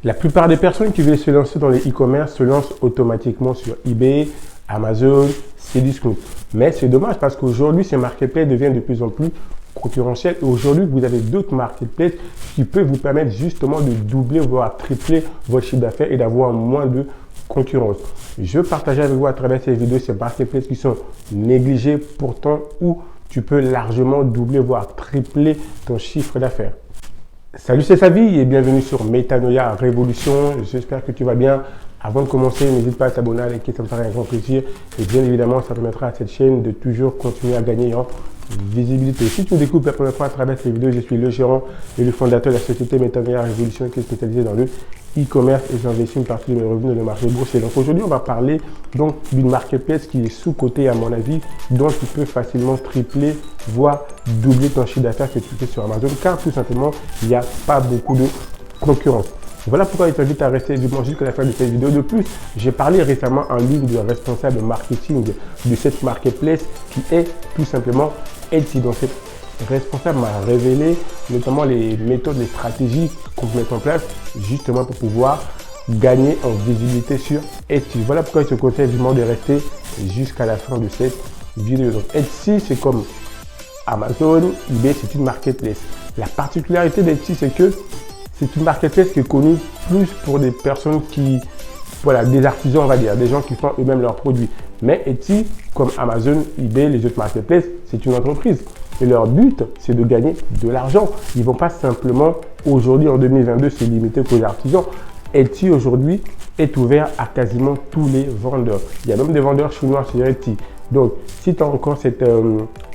La plupart des personnes qui veulent se lancer dans les e-commerce se lancent automatiquement sur eBay, Amazon, Cdiscount. Mais c'est dommage parce qu'aujourd'hui, ces marketplaces deviennent de plus en plus concurrentiels. Et aujourd'hui, vous avez d'autres marketplaces qui peuvent vous permettre justement de doubler, voire tripler votre chiffre d'affaires et d'avoir moins de concurrence. Je partage avec vous à travers ces vidéos ces marketplaces qui sont négligés pourtant où tu peux largement doubler, voire tripler ton chiffre d'affaires. Salut, c'est Savi et bienvenue sur Metanoia Révolution. J'espère que tu vas bien. Avant de commencer, n'hésite pas à t'abonner, à liker, ça me ferait un grand plaisir. Et bien évidemment, ça permettra à cette chaîne de toujours continuer à gagner en visibilité. Si tu me découvres la première fois à travers ces vidéos, je suis le gérant et le fondateur de la société Metanoia Révolution qui est spécialisée dans le e-commerce et j'investis une partie de mes revenus dans le marché boursier. Donc aujourd'hui, on va parler donc d'une marketplace qui est sous-cotée à mon avis, dont tu peux facilement tripler, voire doubler ton chiffre d'affaires que tu fais sur Amazon, car tout simplement, il n'y a pas beaucoup de concurrence. Voilà pourquoi je t'invite à rester vivement jusqu'à la fin de cette vidéo. De plus, j'ai parlé récemment en ligne du responsable marketing de cette marketplace qui est tout simplement Etsy. Donc cette responsable m'a révélé notamment les méthodes, les stratégies qu'on peut mettre en place justement pour pouvoir gagner en visibilité sur Etsy. Voilà pourquoi je te conseille vivement de rester jusqu'à la fin de cette vidéo. Donc Etsy, c'est comme Amazon, eBay, c'est une marketplace. La particularité d'Etsy, c'est que c'est une marketplace qui est connue plus pour des personnes qui, voilà, des artisans, on va dire, des gens qui font eux-mêmes leurs produits. Mais Etsy, comme Amazon, eBay, les autres marketplaces, c'est une entreprise. Et leur but, c'est de gagner de l'argent. Ils ne vont pas simplement, aujourd'hui, en 2022, se limiter qu'aux artisans. Etsy, aujourd'hui, est ouvert à quasiment tous les vendeurs. Il y a même des vendeurs chinois sur Etsy. Donc, si tu as encore cette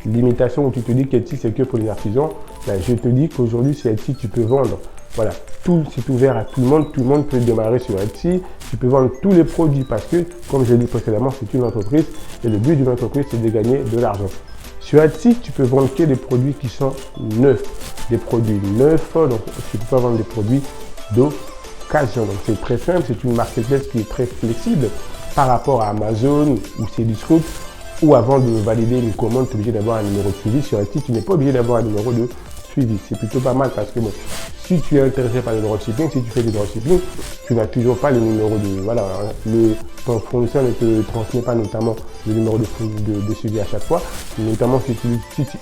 limitation où tu te dis qu'Etsy, c'est que pour les artisans, ben, je te dis qu'aujourd'hui, sur Etsy, tu peux vendre. Voilà, tout c'est ouvert à tout le monde peut démarrer sur Etsy, tu peux vendre tous les produits parce que, comme je l'ai dit précédemment, c'est une entreprise et le but d'une entreprise, c'est de gagner de l'argent. Sur Etsy, tu peux vendre que des produits qui sont neufs, donc tu peux pas vendre des produits d'occasion. Donc c'est très simple, c'est une marketplace qui est très flexible par rapport à Amazon ou Cdiscount où avant de valider une commande, tu es obligé d'avoir un numéro de suivi. Sur Etsy, tu n'es pas obligé d'avoir un numéro de suivi. C'est plutôt pas mal parce que bon, si tu es intéressé par le dropshipping, si tu fais du dropshipping, tu n'as toujours pas le numéro de, voilà, ton fournisseur ne te transmet pas notamment le numéro de suivi à chaque fois. Notamment si tu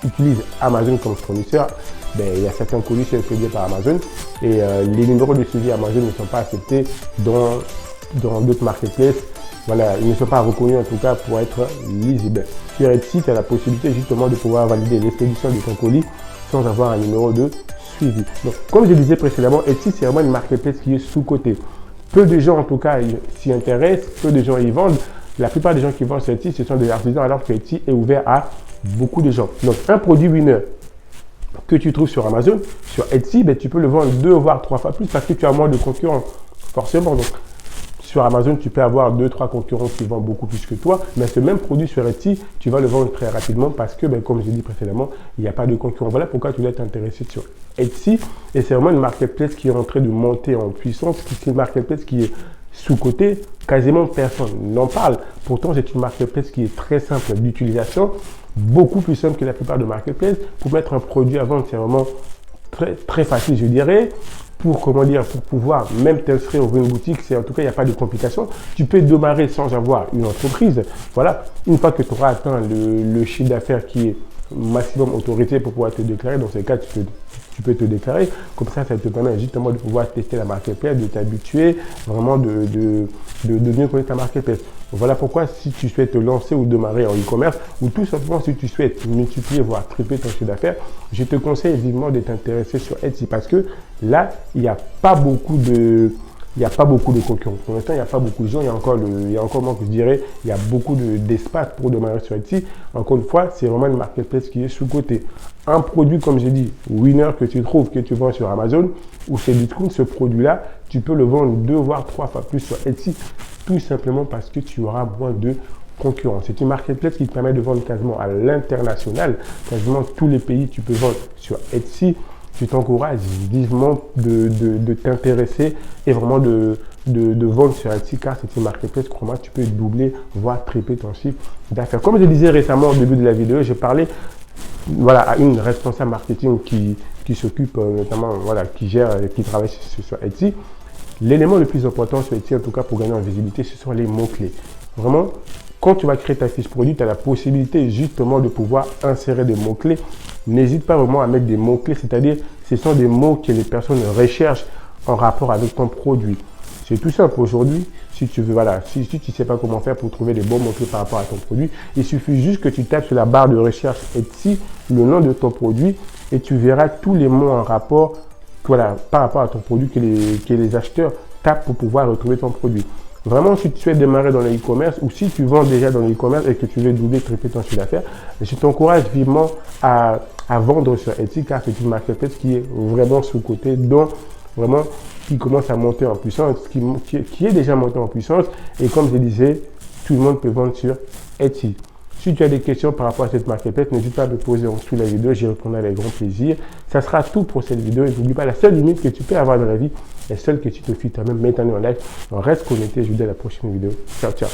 utilises Amazon comme fournisseur, ben, il y a certains colis qui sont payés par Amazon et les numéros de suivi Amazon ne sont pas acceptés dans d'autres marketplaces. Voilà, ils ne sont pas reconnus en tout cas pour être lisibles. Sur Etsy, tu as la possibilité justement de pouvoir valider l'expédition de ton colis sans avoir un numéro de suivi. Donc, comme je disais précédemment, Etsy, c'est vraiment une marketplace qui est sous-cotée. Peu de gens, en tout cas, s'y intéressent, peu de gens y vendent. La plupart des gens qui vendent sur Etsy, ce sont des artisans, alors que Etsy est ouvert à beaucoup de gens. Donc, un produit winner que tu trouves sur Amazon, sur Etsy, ben, tu peux le vendre 2 voire 3 fois plus parce que tu as moins de concurrents, forcément. Donc, sur Amazon, tu peux avoir 2-3 concurrents qui vendent beaucoup plus que toi, mais ce même produit sur Etsy, tu vas le vendre très rapidement parce que, ben, comme je l'ai dit précédemment, il n'y a pas de concurrent. Voilà pourquoi tu dois t'intéresser sur Etsy. Et c'est vraiment une marketplace qui est en train de monter en puissance, c'est une marketplace qui est sous-cotée, quasiment personne n'en parle. Pourtant, c'est une marketplace qui est très simple d'utilisation, beaucoup plus simple que la plupart de marketplaces. Pour mettre un produit à vendre, c'est vraiment très, très facile, je dirais. Pour pouvoir même t'inscrire ouvrir une boutique, c'est en tout cas, il n'y a pas de complications. Tu peux démarrer sans avoir une entreprise. Voilà, une fois que tu auras atteint le chiffre d'affaires qui est maximum autorisé pour pouvoir te déclarer, dans ces cas, tu peux te déclarer. Comme ça te permet justement de pouvoir tester la marketplace, de t'habituer, vraiment de mieux connaître ta marketplace. Voilà pourquoi si tu souhaites te lancer ou démarrer en e-commerce, ou tout simplement si tu souhaites multiplier, voire tripler ton chiffre d'affaires, je te conseille vivement de t'intéresser sur Etsy parce que là, il n'y a pas beaucoup de concurrents. Pour l'instant, il n'y a pas beaucoup de gens. Il y a encore moins que je dirais, il y a beaucoup d'espace pour démarrer sur Etsy. Encore une fois, c'est vraiment une marketplace qui est sous-cotée. Un produit, comme j'ai dit, winner que tu trouves, que tu vends sur Amazon ou chez Bitcoin, ce produit-là, tu peux le vendre 2 voire 3 fois plus sur Etsy, tout simplement parce que tu auras moins de concurrents. C'est une marketplace qui te permet de vendre quasiment à l'international. Quasiment tous les pays, tu peux vendre sur Etsy. Je t'encourage vivement de t'intéresser et vraiment de vendre sur Etsy car c'est une marketplace, crois-moi, tu peux doubler, voire tripler ton chiffre d'affaires. Comme je disais récemment au début de la vidéo, j'ai parlé voilà, à une responsable marketing qui s'occupe notamment, voilà, qui travaille sur Etsy. l'élément le plus important sur Etsy, en tout cas pour gagner en visibilité, ce sont les mots-clés. Vraiment, quand tu vas créer ta fiche produit, tu as la possibilité justement de pouvoir insérer des mots-clés. N'hésite pas vraiment à mettre des mots-clés, c'est-à-dire ce sont des mots que les personnes recherchent en rapport avec ton produit. C'est tout simple aujourd'hui. Si tu veux, voilà, si tu ne sais pas comment faire pour trouver les bons mots-clés par rapport à ton produit, il suffit juste que tu tapes sur la barre de recherche Etsy le nom de ton produit et tu verras tous les mots en rapport, voilà, par rapport à ton produit que les acheteurs tapent pour pouvoir retrouver ton produit. Vraiment, si tu souhaites démarrer dans le e-commerce ou si tu vends déjà dans le e-commerce et que tu veux doubler, tripler ton chiffre d'affaires, je t'encourage vivement à vendre sur Etsy car c'est une marketplace qui est vraiment sous-cotée, donc vraiment qui commence à monter en puissance, qui est déjà monté en puissance. Et comme je disais, tout le monde peut vendre sur Etsy. Si tu as des questions par rapport à cette marketplace, n'hésite pas à me poser en dessous de la vidéo, j'y répondrai avec grand plaisir. Ça sera tout pour cette vidéo. Et n'oublie pas, la seule limite que tu peux avoir dans la vie est celle que tu te fixes toi-même. Mets-toi en live. On reste connecté. Je vous dis à la prochaine vidéo. Ciao, ciao.